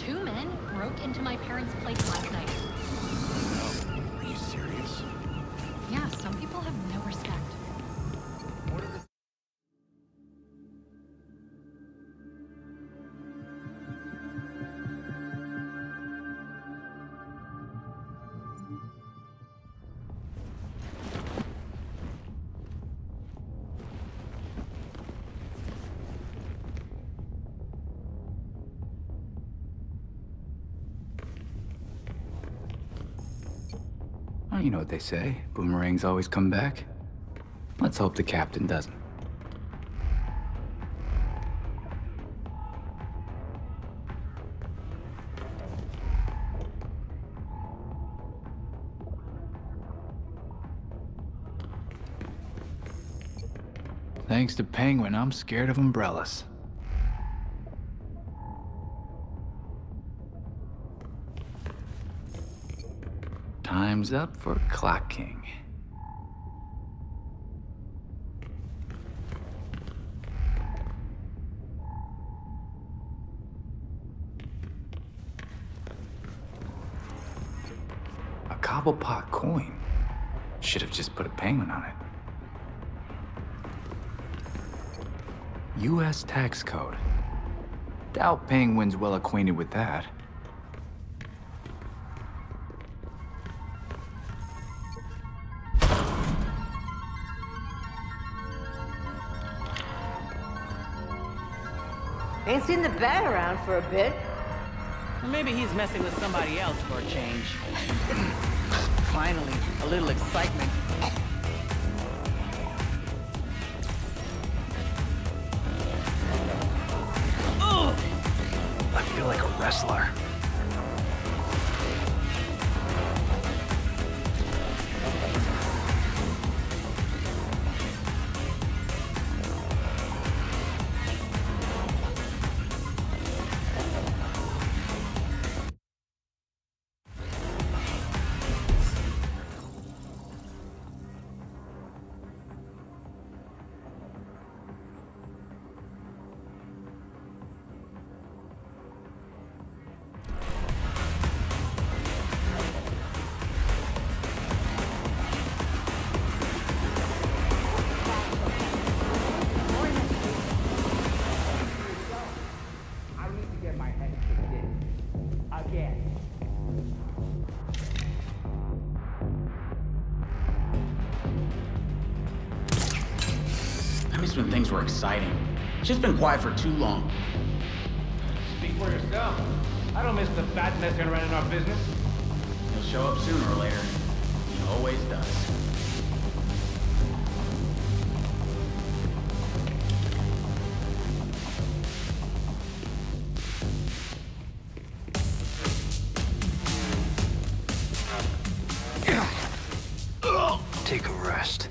2 men broke into my parents' place last night. Are you serious? Yeah, some people have no respect. What are the... Well, you know what they say. Boomerangs always come back. Let's hope the captain doesn't. Thanks to Penguin, I'm scared of umbrellas. Time's up for Clock King. A Cobblepot coin. Should have just put a penguin on it. U.S. tax code. Doubt Penguin's well acquainted with that. Ain't seen the bat around for a bit. Well, maybe he's messing with somebody else for a change. Finally, a little excitement. I feel like a wrestler. I miss when things were exciting. It's just been quiet for too long. Speak for yourself. I don't miss the fat messing around in our business. He'll show up sooner or later. He always does. Take a rest.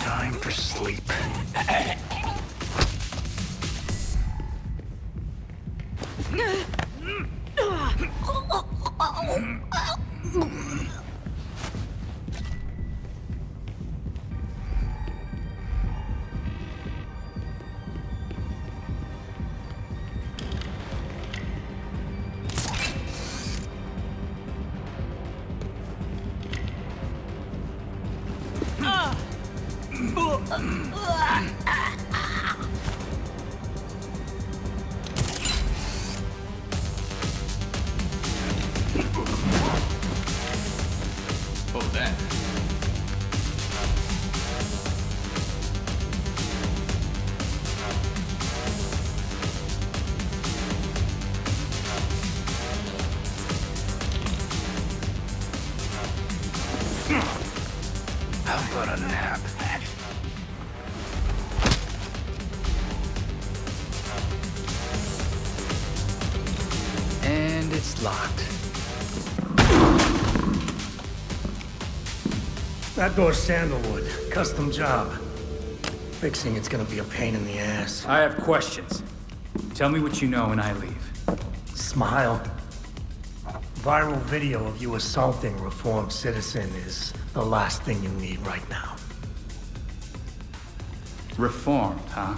Time for sleep. What was that? How about a nap? And it's locked. That door's sandalwood. Custom job. Fixing it's gonna be a pain in the ass. I have questions. Tell me what you know and I leave. Smile. Viral video of you assaulting reformed citizen is the last thing you need right now. Reformed, huh?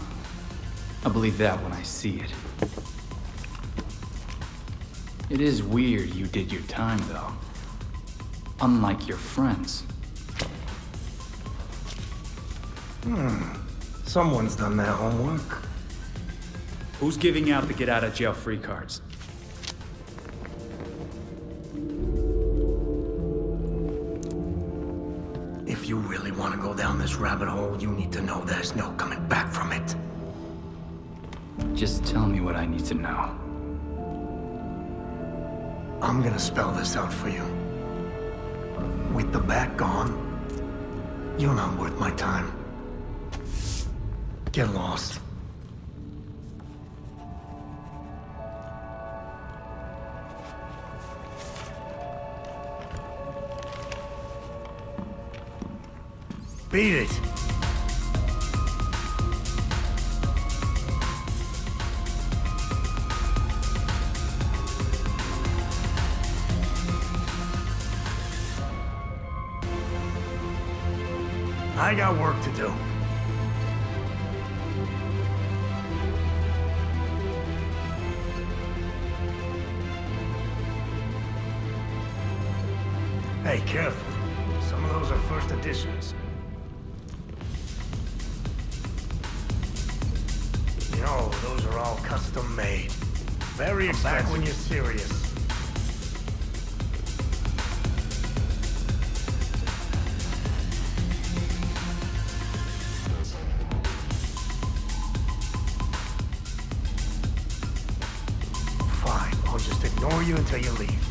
I'll believe that when I see it. It is weird you did your time, though. Unlike your friends. Someone's done their homework. Who's giving out the get-out-of-jail-free cards? If you really want to go down this rabbit hole, you need to know there's no coming back from it. Just tell me what I need to know. I'm gonna spell this out for you. With the bat gone, you're not worth my time. Get lost. Beat it. I got work to do. Hey, careful. Some of those are first editions. You know, those are all custom made. Very expensive when you're serious. Fine, I'll just ignore you until you leave.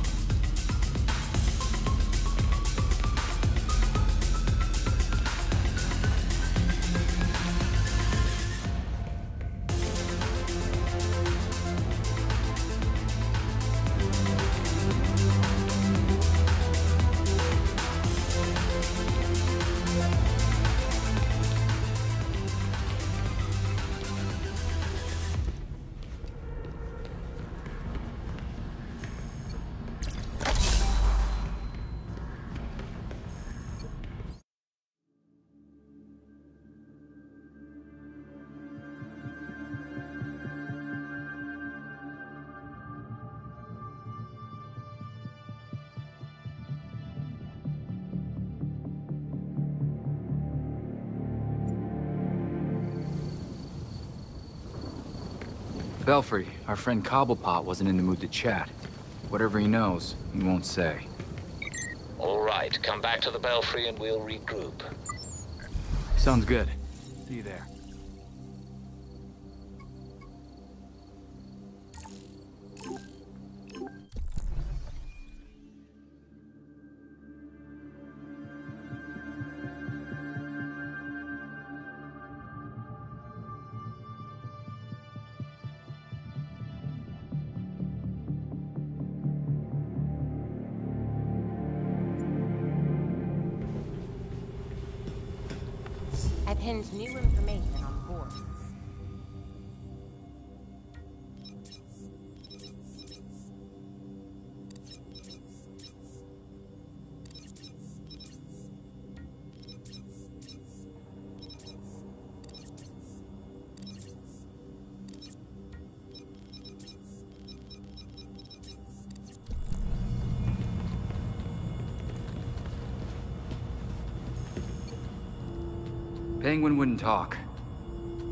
Belfry, our friend Cobblepot wasn't in the mood to chat. Whatever he knows, he won't say. All right, come back to the Belfry and we'll regroup. Sounds good. See you there. I pinned new information on board. Penguin wouldn't talk.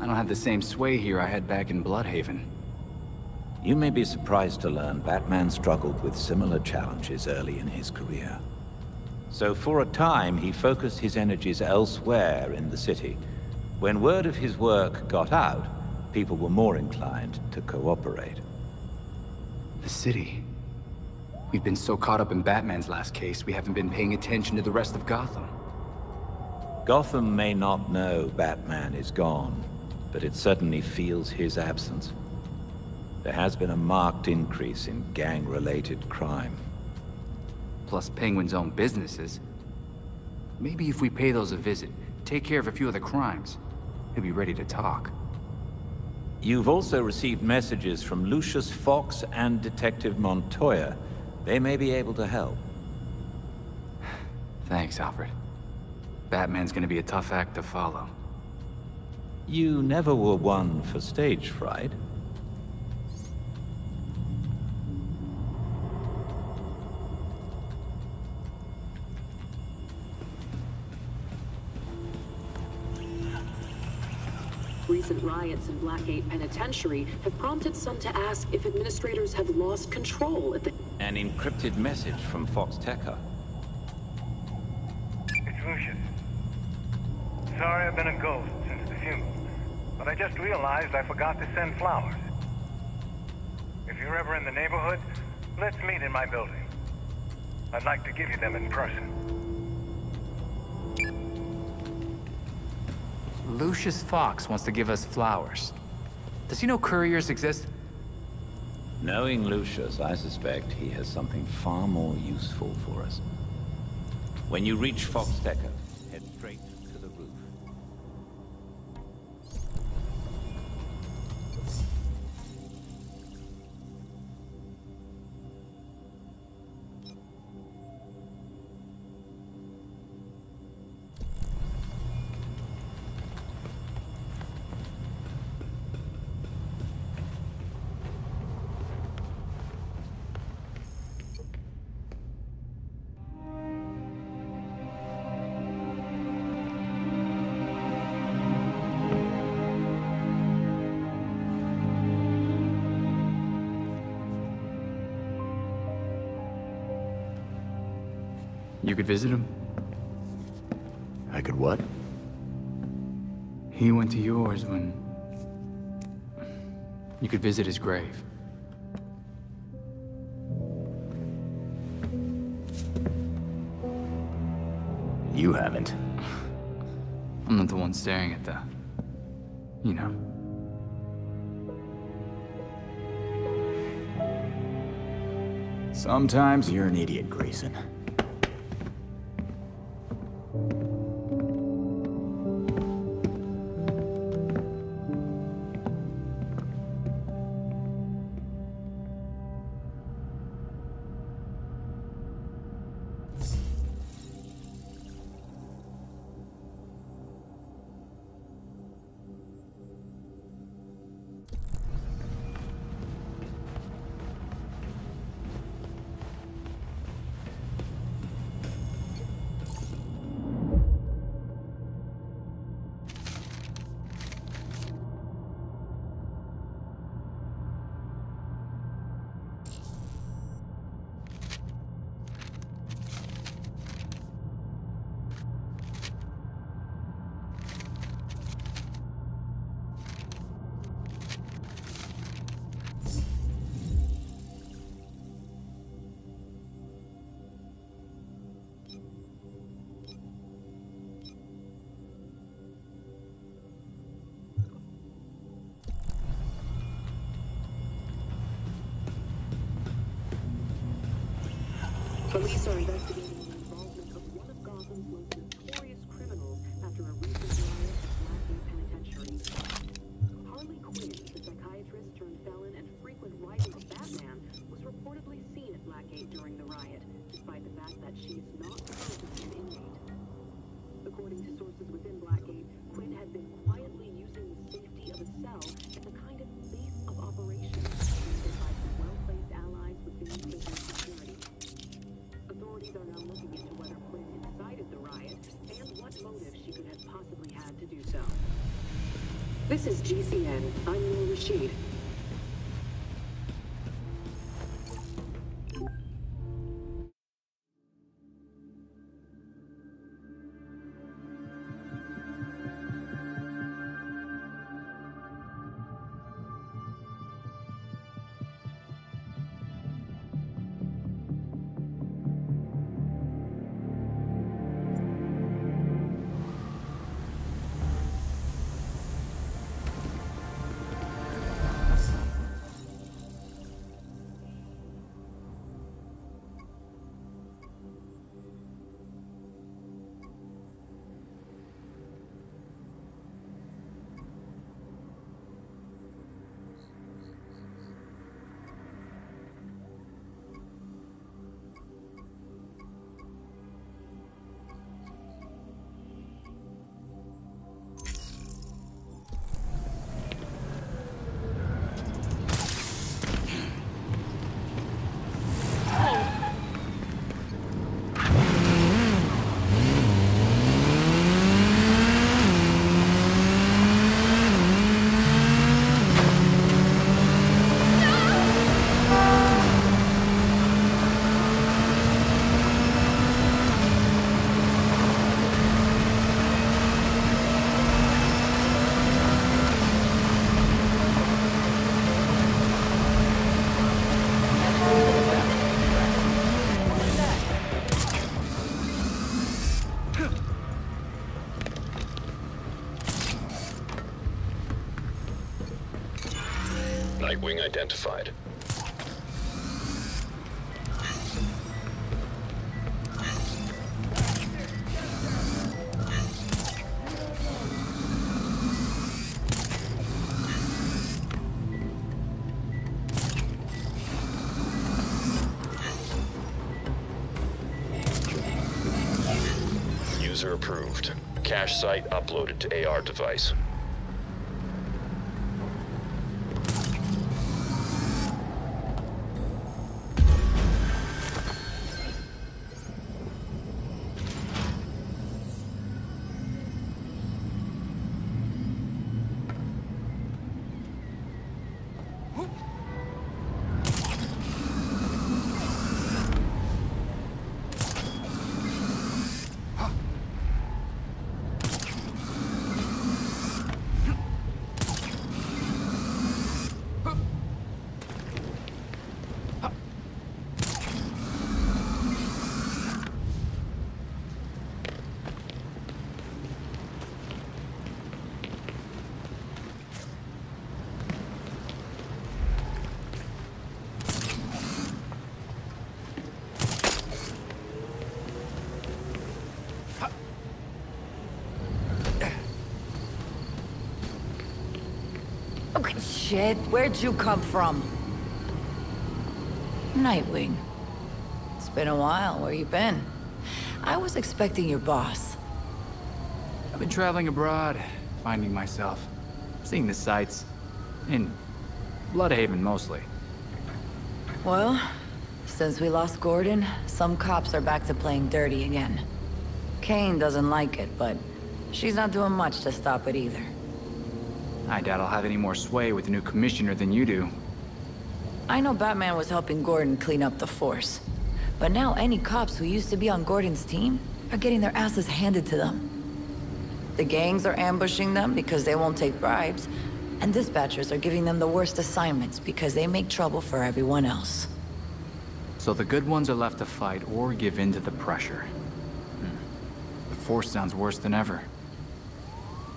I don't have the same sway here I had back in Bloodhaven. You may be surprised to learn Batman struggled with similar challenges early in his career. So for a time, he focused his energies elsewhere in the city. When word of his work got out, people were more inclined to cooperate. The city. We've been so caught up in Batman's last case, we haven't been paying attention to the rest of Gotham. Gotham may not know Batman is gone, but it certainly feels his absence. There has been a marked increase in gang-related crime. Plus Penguin's own businesses. Maybe if we pay those a visit, take care of a few of the crimes, he'll be ready to talk. You've also received messages from Lucius Fox and Detective Montoya. They may be able to help. Thanks, Alfred. Batman's gonna be a tough act to follow. You never were one for stage fright. Recent riots in Blackgate Penitentiary have prompted some to ask if administrators have lost control at the... An encrypted message from Fox Tekka. It's Lucius. Sorry I've been a ghost since the funeral, but I just realized I forgot to send flowers. If you're ever in the neighborhood, let's meet in my building. I'd like to give you them in person. Lucius Fox wants to give us flowers. Does he know couriers exist? Knowing Lucius, I suspect he has something far more useful for us. When you reach Fox Tekka, head straight to the roof. You could visit him? I could what? He went to yours when... You could visit his grave. You haven't. I'm not the one staring at the... you know. Sometimes you're an idiot, Grayson. Police are investigating the involvement of one of Gotham's most notorious criminals after a recent riot at Blackgate Penitentiary. Harley Quinn, the psychiatrist turned felon and frequent rival of Batman, was reportedly seen at Blackgate during the riot, despite the fact that she is not supposed to be an inmate. According to sources within Blackgate, Quinn had been quietly using the safety of a cell as a kind of base of operations, used by some well-placed allies within prison security. Authorities are now looking into whether Quinn incited the riot and what motive she could have possibly had to do so. This is GCN. I'm Noor Rashid. Nightwing identified. User approved. Cache site uploaded to AR device. Shit, where'd you come from? Nightwing. It's been a while. Where you been? I was expecting your boss. I've been traveling abroad, finding myself, seeing the sights. In Bloodhaven, mostly. Well, since we lost Gordon, some cops are back to playing dirty again. Kane doesn't like it, but she's not doing much to stop it either. I doubt I'll have any more sway with the new commissioner than you do. I know Batman was helping Gordon clean up the force. But now any cops who used to be on Gordon's team are getting their asses handed to them. The gangs are ambushing them because they won't take bribes, and dispatchers are giving them the worst assignments because they make trouble for everyone else. So the good ones are left to fight or give in to the pressure. The force sounds worse than ever.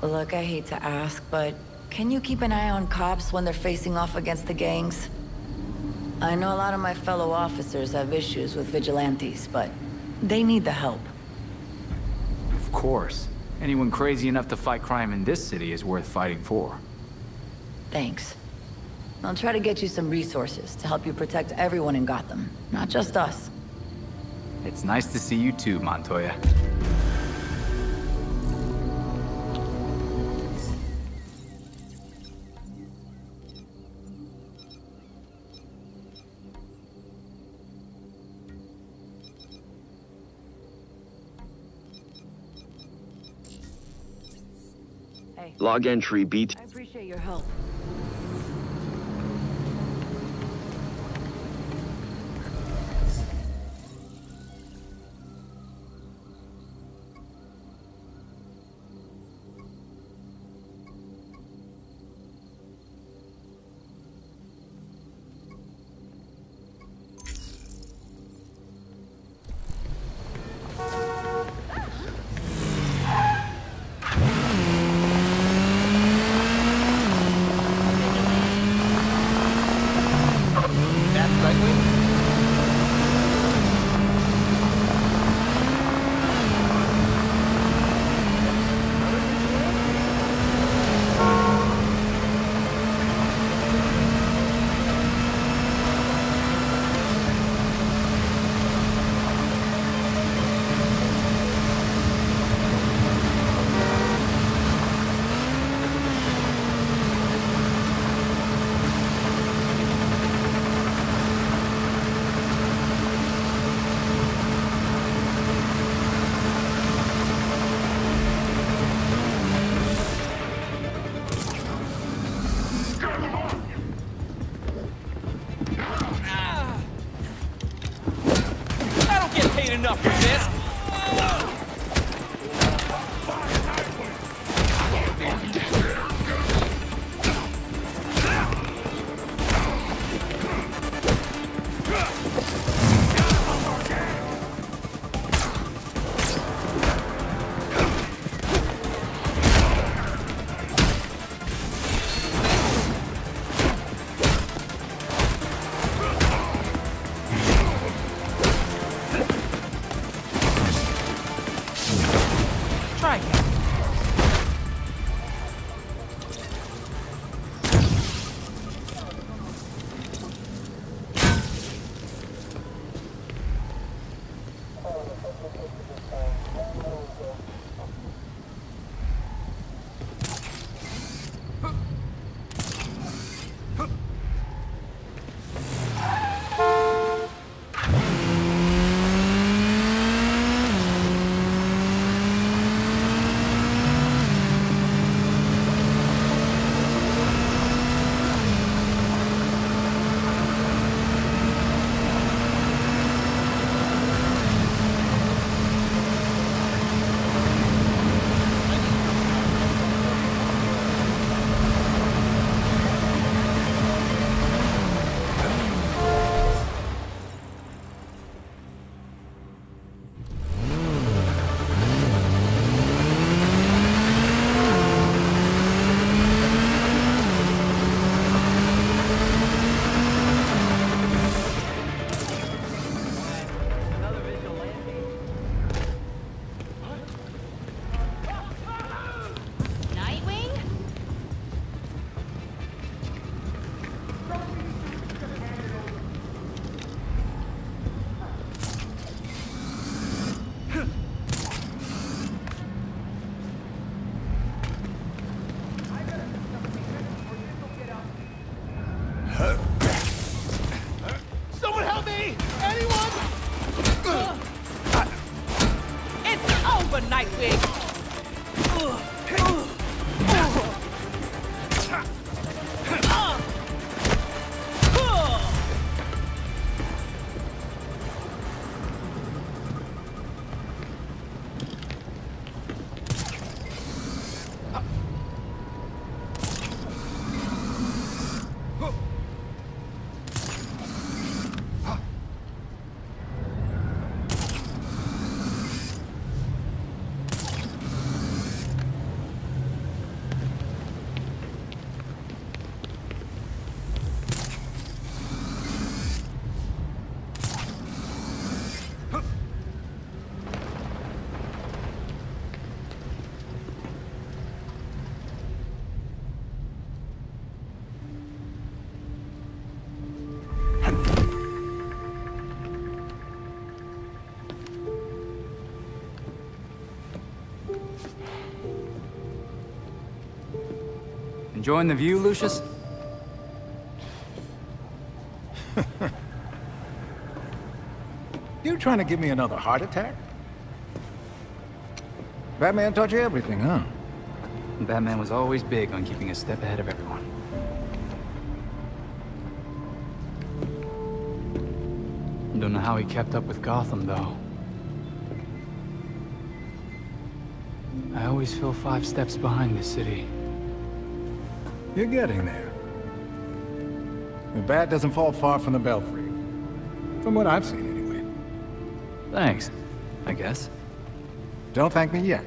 Look, I hate to ask, but can you keep an eye on cops when they're facing off against the gangs? I know a lot of my fellow officers have issues with vigilantes, but they need the help. Of course. Anyone crazy enough to fight crime in this city is worth fighting for. Thanks. I'll try to get you some resources to help you protect everyone in Gotham, not just us. It's nice to see you too, Montoya. Log entry BT. I appreciate your help. Enough for this. Try again. Someone help me! Anyone? It's over, Nightwing! Enjoying the view, Lucius? You trying to give me another heart attack? Batman taught you everything, huh? Batman was always big on keeping a step ahead of everyone. Don't know how he kept up with Gotham, though. I always feel 5 steps behind this city. You're getting there. The Bat doesn't fall far from the Belfry. From what I've seen, anyway. Thanks, I guess. Don't thank me yet.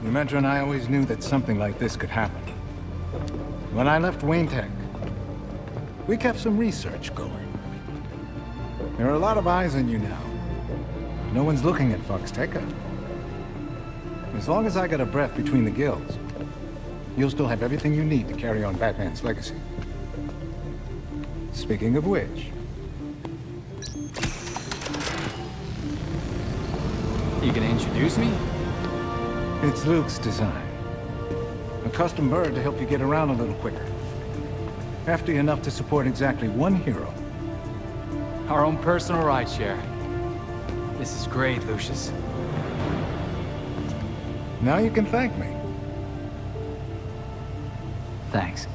Metro and I always knew that something like this could happen. When I left Wayne Tech, we kept some research going. There are a lot of eyes on you now. No one's looking at Foxteca. As long as I got a breath between the guilds, you'll still have everything you need to carry on Batman's legacy. Speaking of which... You gonna introduce me? It's Luke's design. A custom bird to help you get around a little quicker. Hefty enough to support exactly one hero. Our own personal rideshare. This is great, Lucius. Now you can thank me. Thanks.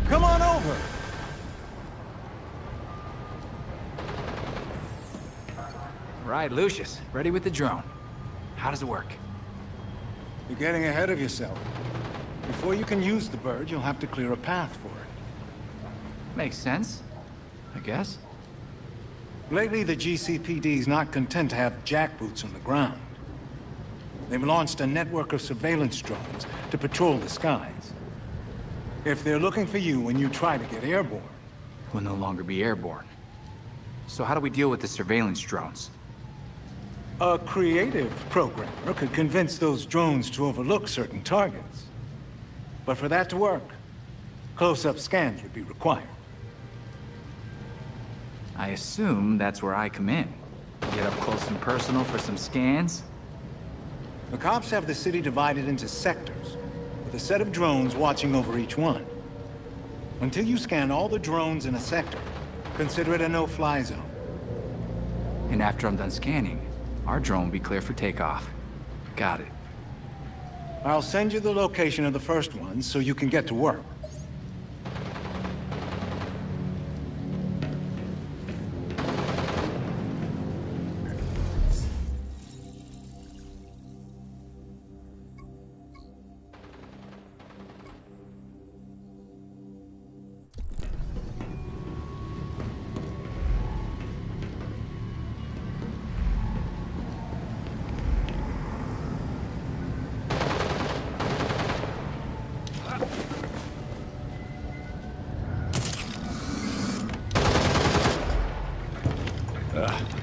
Come on over. Right, Lucius. Ready with the drone. How does it work? You're getting ahead of yourself. Before you can use the bird, you'll have to clear a path for it. Makes sense, I guess. Lately, the GCPD's not content to have jackboots on the ground. They've launched a network of surveillance drones to patrol the skies. If they're looking for you when you try to get airborne... We'll no longer be airborne. So how do we deal with the surveillance drones? A creative programmer could convince those drones to overlook certain targets. But for that to work, close-up scans would be required. I assume that's where I come in. Get up close and personal for some scans? The cops have the city divided into sectors, with a set of drones watching over each one. Until you scan all the drones in a sector, consider it a no-fly zone. And after I'm done scanning, our drone will be clear for takeoff. Got it. I'll send you the location of the first one so you can get to work.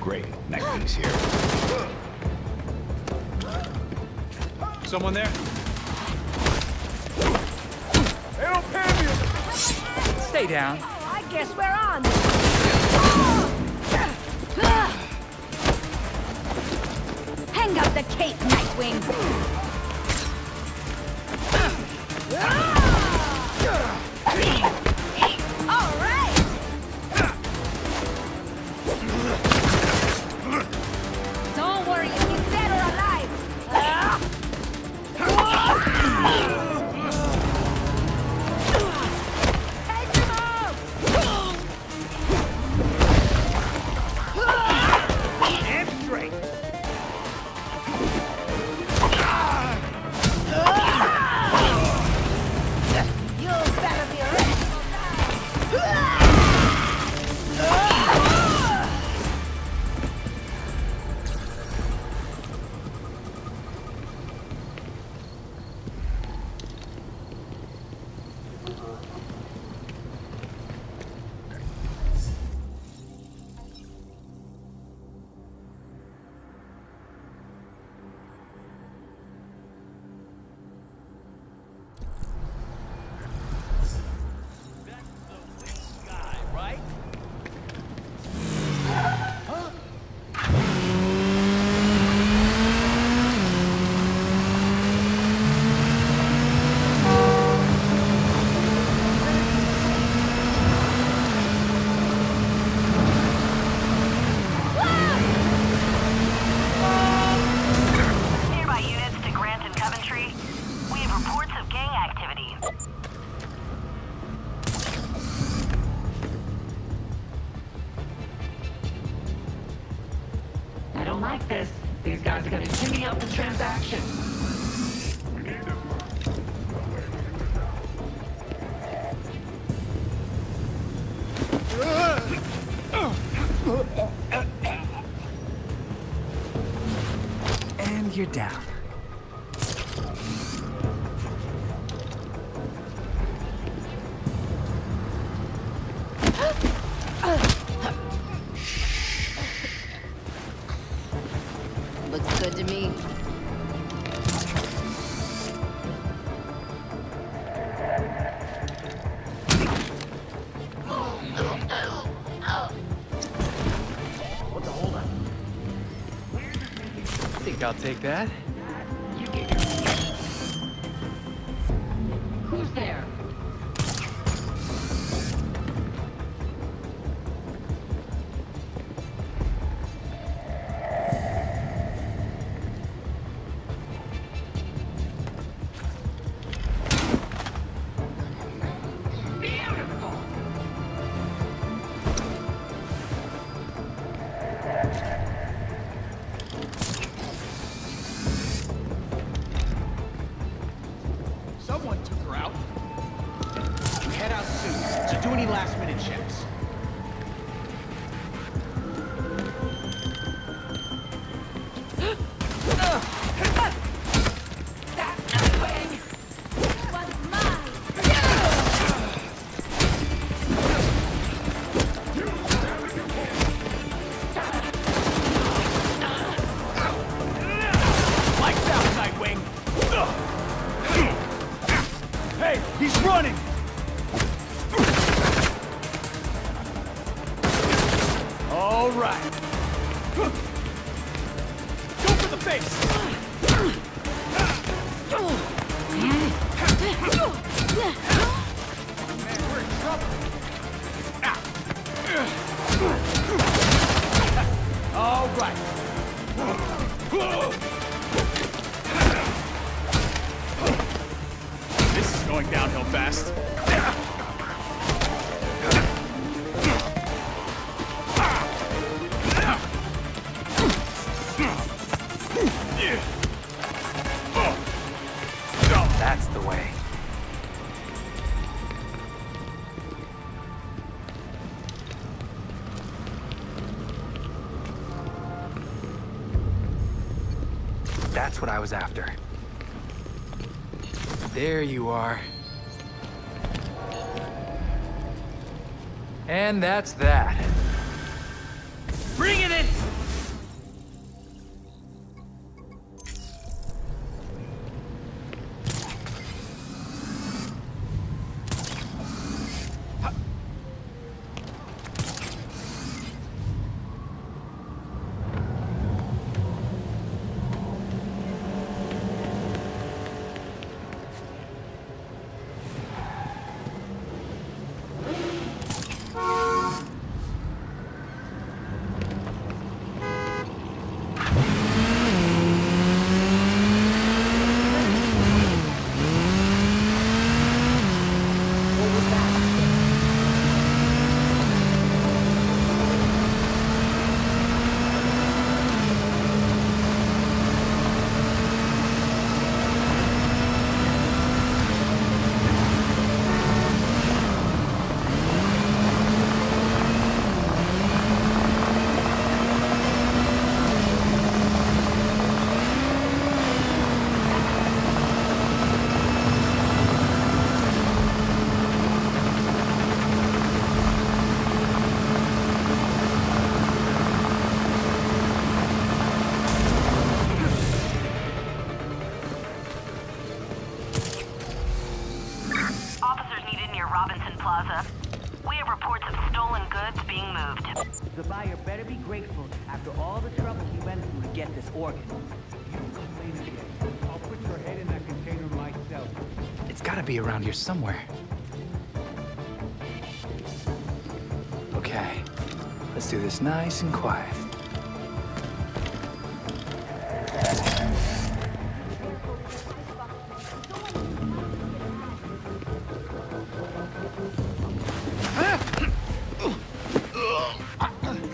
Great. Nightwing's here. Someone there? They don't pay me! Stay down. I guess we're on! Hang up the cape, Nightwing! All right! Don't worry, he's dead or alive! Take him out! Damn straight! You better be ready! I don't like this. These guys are gonna jimmy up the transaction. And you're down. Looks good to me. What the hold up? I think I'll take that. You get your... Who's there? Someone took out. You head out soon, so do any last-minute checks. This is going downhill fast. That's the way. That's what I was after. There you are. And that's that. Bring it in! The buyer better be grateful after all the trouble he went through to get this organ. You complain again. I'll put your head in that container myself. It's gotta be around here somewhere. Okay, let's do this nice and quiet.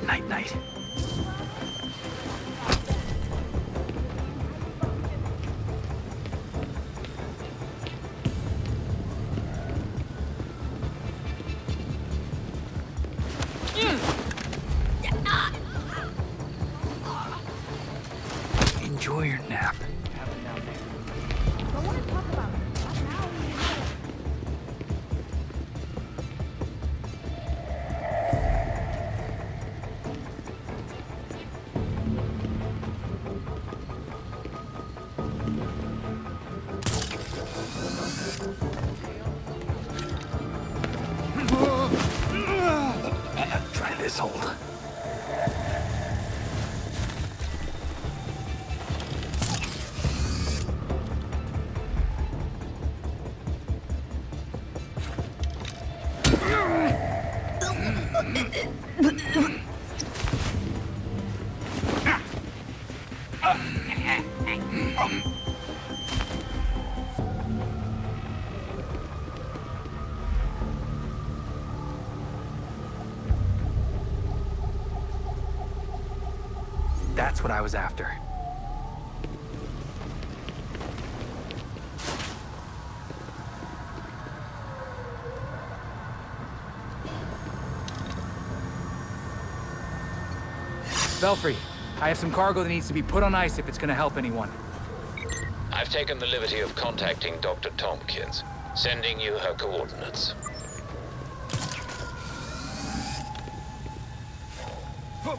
Night-night. Enjoy your nap. Try this hold. That's what I was after. Belfry, I have some cargo that needs to be put on ice if it's gonna help anyone. I've taken the liberty of contacting Dr. Tompkins, sending you her coordinates. Huh.